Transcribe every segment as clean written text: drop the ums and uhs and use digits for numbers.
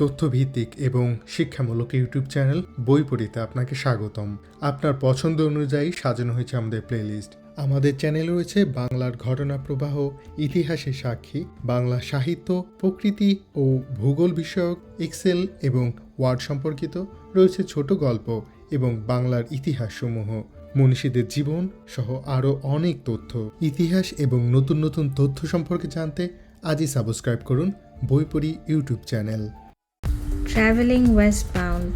তথ্যভিত্তিক এবং শিক্ষামূলক ইউটিউব চ্যানেল বই পড়িতে আপনাকে স্বাগতম। আপনার পছন্দ অনুযায়ী সাজানো হয়েছে আমাদের প্লেলিস্ট। আমাদের চ্যানেলে রয়েছে বাংলার ঘটনা প্রবাহ, ইতিহাসের সাক্ষী, বাংলা সাহিত্য, প্রকৃতি ও ভূগোল বিষয়ক, এক্সেল এবং ওয়ার্ড সম্পর্কিত, রয়েছে ছোট গল্প এবং বাংলার ইতিহাসসমূহ, মনীষীদের জীবন সহ আরও অনেক তথ্য। ইতিহাস এবং নতুন নতুন তথ্য সম্পর্কে জানতে আজই সাবস্ক্রাইব করুন বই পড়ি YouTube channel. Traveling Westbound.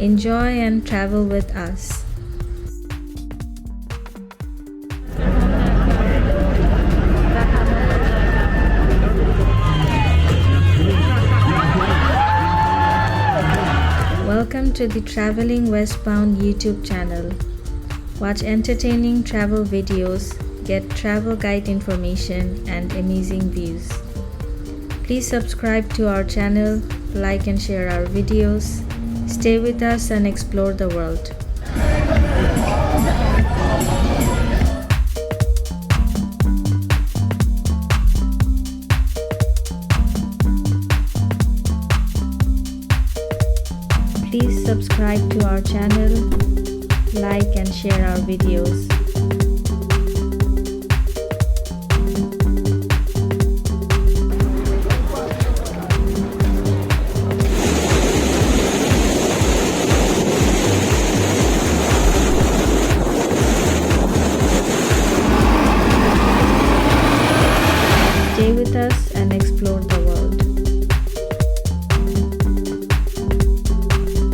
Enjoy and travel with us. Welcome to the Traveling Westbound YouTube channel. Watch entertaining travel videos, get travel guide information and amazing views. Please subscribe to our channel, like and share our videos. Stay with us and explore the world. Please subscribe to our channel, like and share our videos.